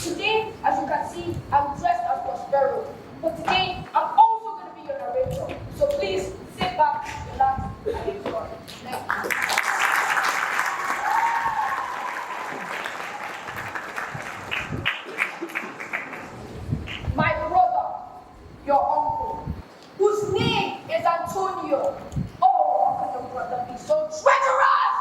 Today, as you can see, I'm dressed as Prospero. But today, I'm also going to be your narrator. So please, sit back, relax, and enjoy. Thank you. My brother, your uncle, whose name is Antonio. Oh, how can your brother be so treacherous?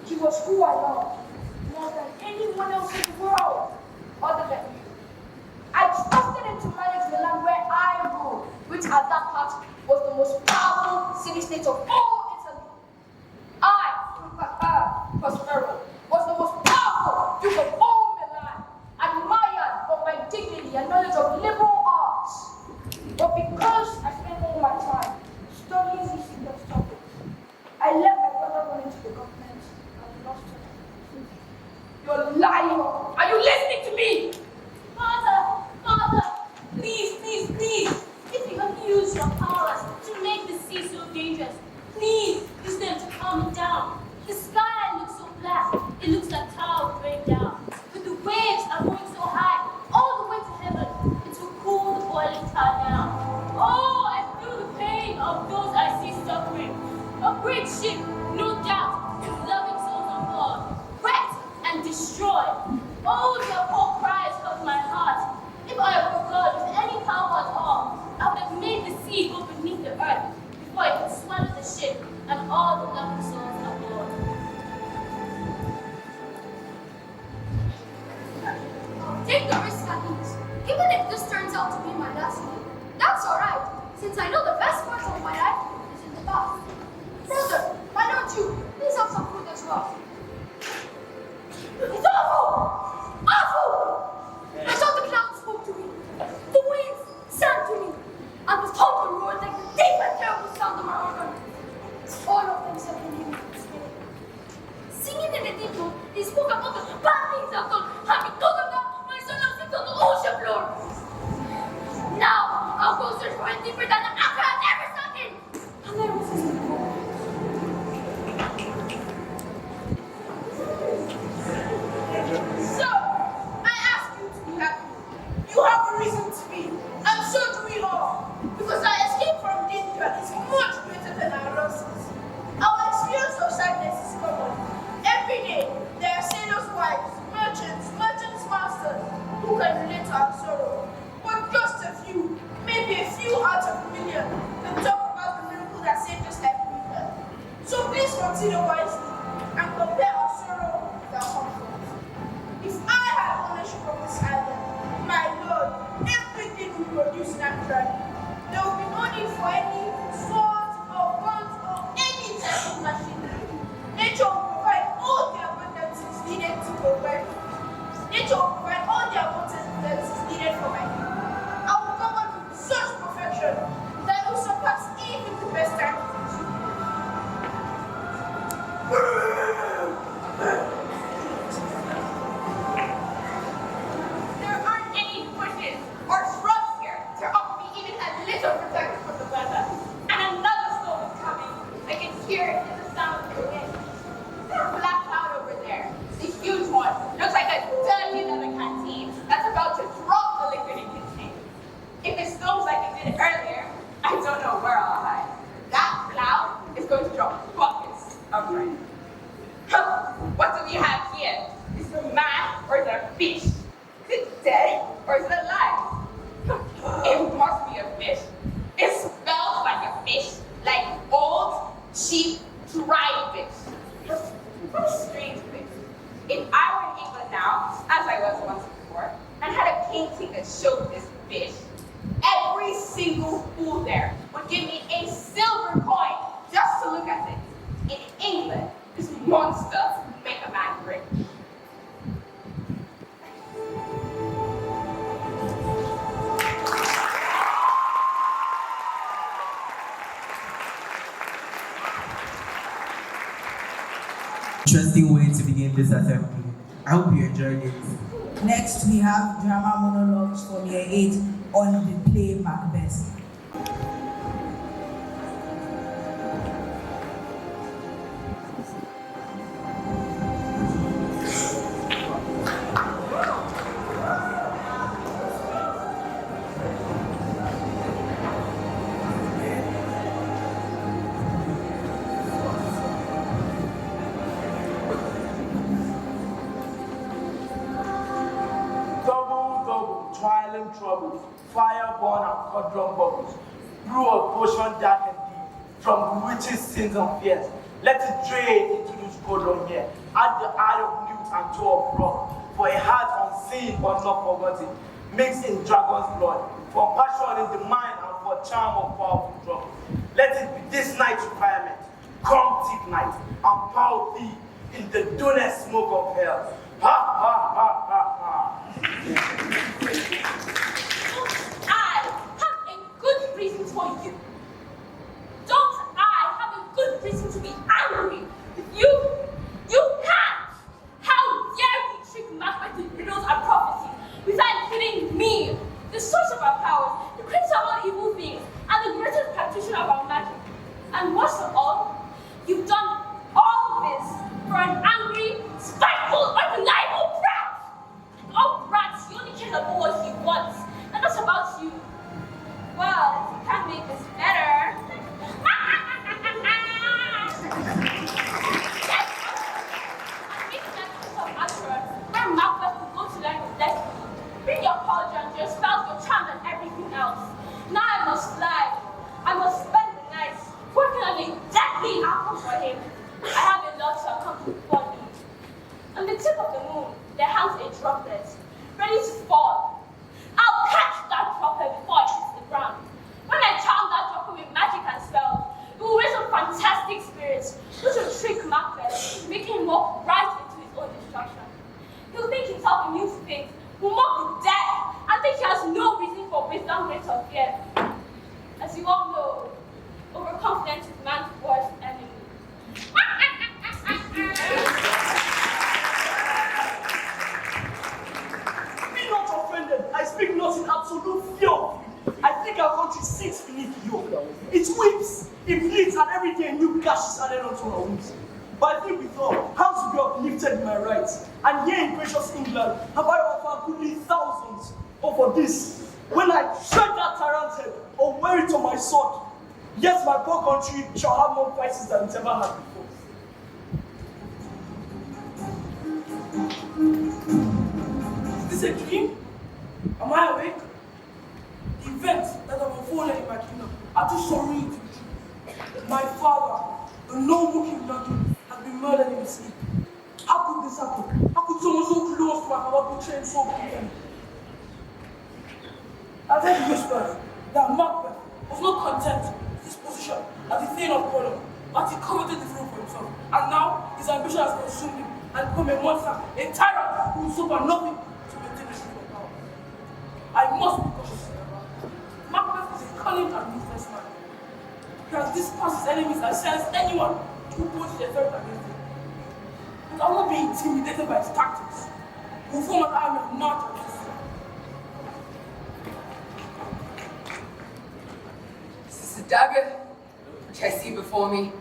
He was who I loved more than anyone else in the world, other than you. I trusted him to manage the land where I ruled, which at that part was the most powerful city-state of all Italy. I, Prospero, was the most powerful duke of all Milan, admired for my dignity and knowledge of liberal arts. But because I spent all my time studying these serious topics, I let my brother run into the government and lost him. You're lying. Are you listening to me? Father, please, if you abuse your powers to make the sea so dangerous, please use them to calm it down. The sky looks so black, it looks like tower will break down. But the waves are going so high, all the way to heaven, it will cool the boiling town down. Oh, I feel the pain of those I see suffering. A great ship, no doubt, with loving souls on board, wrecked and destroyed. Oh, their poor cries of my heart. If I were God with any power at all, I would have made the sea go beneath the earth before it could swallow the ship and all the loving souls aboard. Take the risk at least. Even if this turns out to be my last day, that's alright, since I know the best part of my life is in the past. Brother, why don't you please have some food as well? It's awful! Awful! I saw the clouds spoke to me. The winds sang to me. I was thunder roared like the deep and terrible sound of my organ. All of them said the name of the spirit. Singing in the deep note, they spoke about the bad things I've done. And because of that, my son now sits on the ocean floor. Now, I'll go search for it deeper than the Accra has ever sunk in. And there was his So, I ask you to be happy. You have a reason to be, and so do we all. Because our escape from danger is much greater than our losses. Our experience of sadness is common. Every day, there are sailors' wives, merchants' masters, who can relate to our sorrow. But just a few, maybe a few out of a million, can talk about the miracle that saved us like we were. So please consider wisely and compare our sorrow with our comfort. If I had ownership of this island, my lord, everything would produce naturally. There will be no need for any swords or guns or any type of machinery. Nature will provide all the abundances needed to provide. Nature will provide all the abundances needed for my people. I will govern with such perfection that it will surpass even the best times. There aren't any bushes or shrubs here to offer me even a little protection from the weather. And another storm is coming. I can hear it in the sound of the wind. There's a black cloud over there. It's a huge one. Looks like a dirty leather canteen that's about to drop the liquid it contains. If it storms like it did earlier, I don't know where I'll hide. That cloud is going to drop buckets of rain. What do we have here? Is it a man or is it a fish? Is it dead or is it alive? It must be a fish. It smells like a fish, like old, cheap, dry fish. What a strange fish. If I were in England now, as I was once before, and had a painting that showed this fish, every single fool there would give me a silver coin just to look at it. In England, this monster would make a man rich. Interesting way to begin this assembly. I hope you enjoyed it. Next, we have drama monologues from year 8 on the play Macbeth. violent troubles, fireborn and cauldron bubbles, brew a potion dark and deep, from the witches' sins and fears. Let it drain into this cauldron here. Add the eye of newt and toe of rock, for a heart unseen but not forgotten, mixed in dragon's blood, for passion in the mind and for charm of powerful drum. Let it be this night's requirement. Come thick night, and power thee in the dullest smoke of hell. Ha ha ha ha ha. I have a good reason for you. Don't I have a good reason to be angry with you? You can't! How dare you trick Macbeth with riddles and prophecies without including me, the source of our powers, the creator of all evil things, and the greatest practitioner of our magic. And worst of all, you've done all this for an angry, spiteful, unreliable brat! Oh, brat, he only cares about what he wants, and not about you. Well, if you can't make this better. Where Macbeth will go to learn his lesson. Bring your cauldron, your spells, your charms, and everything else. Now I must fly. I must spend the night working on a deadly apple for him. I have a lot to accomplish before me. On the tip of the moon, there hangs a droplet, ready to fall. I'll catch that droplet before it hits the ground. When I charm that droplet with magic and spells, it will raise up fantastic spirits, which will trick Macbeth, making him walk right into his own destruction. He'll think himself immune to things, will mock the dead, and think he has no reason for wisdom, grace, or fear. As you all know, overconfidence is man's worst enemy. Be not offended. I speak not in absolute fear of you. I think our country sits beneath you. It weeps, it bleeds, and every day new gashes added onto our wounds. But I think we thought, how to be uplifted in my rights. And here in gracious England, have I offered goodly thousands. But for this, when I shred that tyrant's head or wear it on my sword, yes, my poor country shall have more prices than it ever had before. Is this a dream? Am I awake? The events that have unfolded in my kingdom are too surreal to be true. My father, the noble King Duncan, has been murdered in his sleep. How could this happen? How could someone so close to my father betray him so brilliantly? I've heard whispers that Macbeth was not content with his position as the Thane of Cornwall, but he coveted the throne for himself. And now his ambition has consumed him and become a monster, a tyrant who will suffer nothing to maintain the seat of power. I must be cautious. Macbeth is a cunning and ruthless man. He has dispersed his enemies and silenced anyone who poses a threat against him. But I will not be intimidated by his tactics. He will form an army of martyrs. The dagger, which I see before me,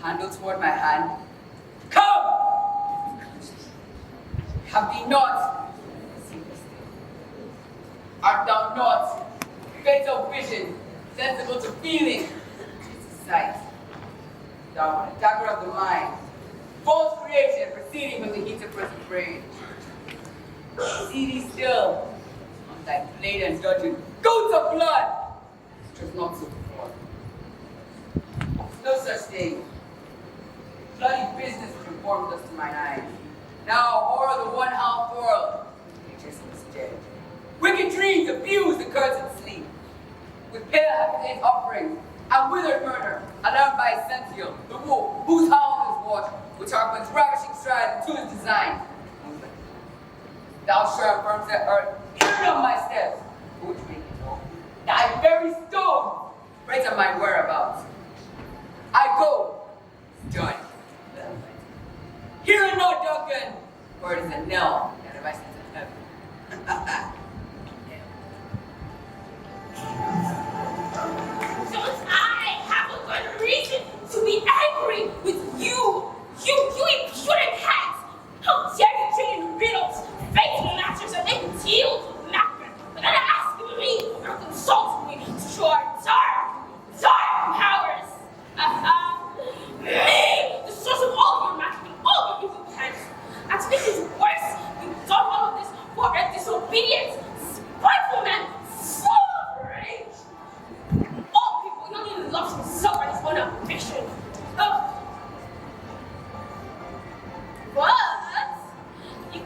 handle toward my hand. Come! Have thee not seen this thing? Art thou not fatal vision, sensible to feeling, to sight? Thou art a dagger of the mind, false creation proceeding from the heat of present brain. See thee still, on thy blade and dudgeon, goats of blood! Just not so before. No such thing. Bloody business which informed us to mine eyes. Now horror the one half world. Nature seems dead. Wicked dreams abuse the curtained sleep. With pale happy offerings and withered murder, alarmed by Sentinel, the wolf, whose howl is watched, which harpens ravishing strides into his design. Thou sure affirms that earth, even on my steps, which make it know. Thy very stone, right on my whereabouts. I go, done. Hear it not, Duncan, for it is a knell that have I sent to heaven. Don't I have a good reason to be angry with you? You impudent hags! How dare you train in riddles, fake matters, and make deals with Macbeth, but then ask me, or consult me, to show our dark powers! Me, the source of all your magic and all your evil plans. And to make it worse, you've done all of this for a disobedient, spiteful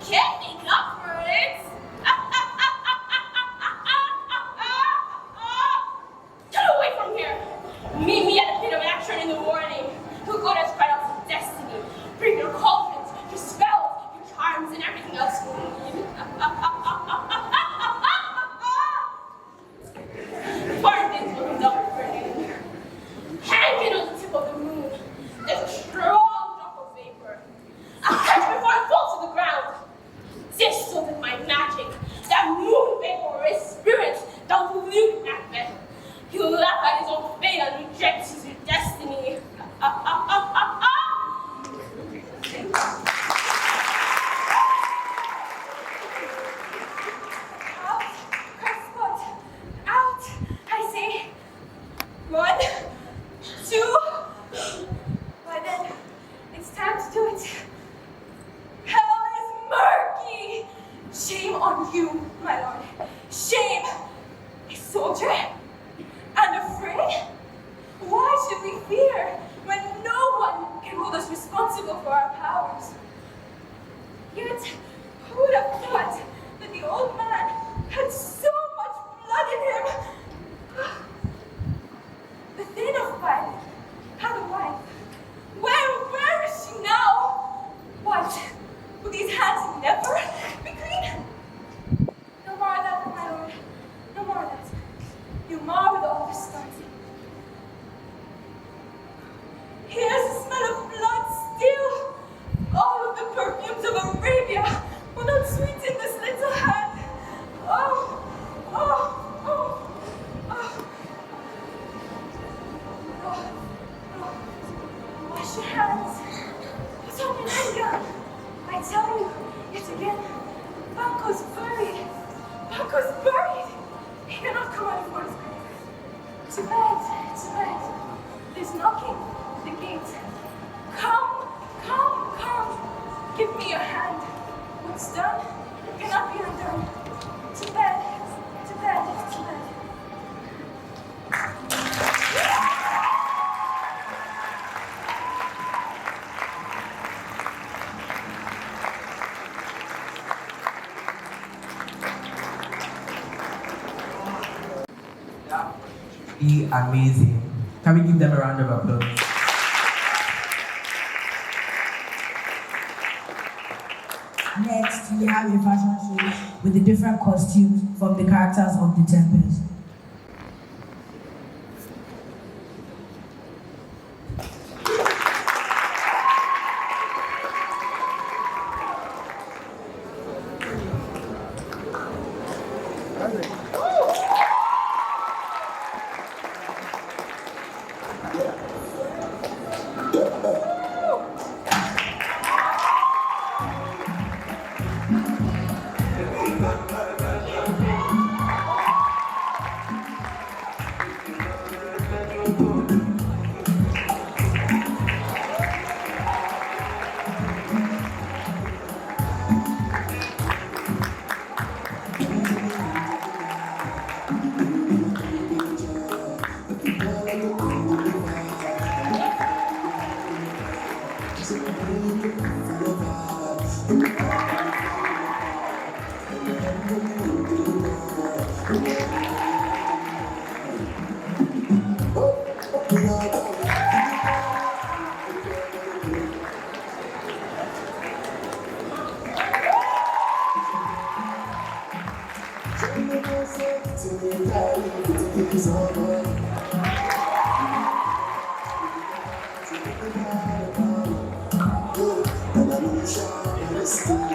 can't make up for it. Get away from here. Meet me at a pit of action in the morning. Who go to spread out some destiny. Bring your cauldrons, your spells, your charms, and everything else you need. Bargains will be done for you. Hanging on the tip of the moon, there's a strong drop of vapor. I'll catch before I fall to the ground. This is my magic. That moon vapor is spirit that will live Macbeth. He'll laugh at his own fate and reject his destiny. Out, Cresspot. Out, I say. 1, 2. But then, it's time to do it. Hell is murky. Shame on you, my lord. Shame. A soldier. And afraid? Why should we fear when no one can hold us responsible for our powers? Yet, who would have thought that the old man had so much blood in him? The Thenophyte had a wife. Where is she now? What? Will these hands never be clean? No more of that, my lord. No more of that. You mar with all this starting. Here's the smell of blood still. All of the perfumes of Arabia will not sweeten this little hand. Oh, oh, oh, oh. Oh, oh. Wash your hands. Put on your nightgown. I tell you, yet again, Banco's buried. Banco's buried. He cannot come out of one's grave. To bed, to bed. There's knocking at the gate. Come, come, come. Give me your hand. What's done cannot be undone. To bed, to bed, to bed. Be amazing. Can we give them a round of applause? Next, we have a fashion show with the different costumes from the characters of the Tempest. Still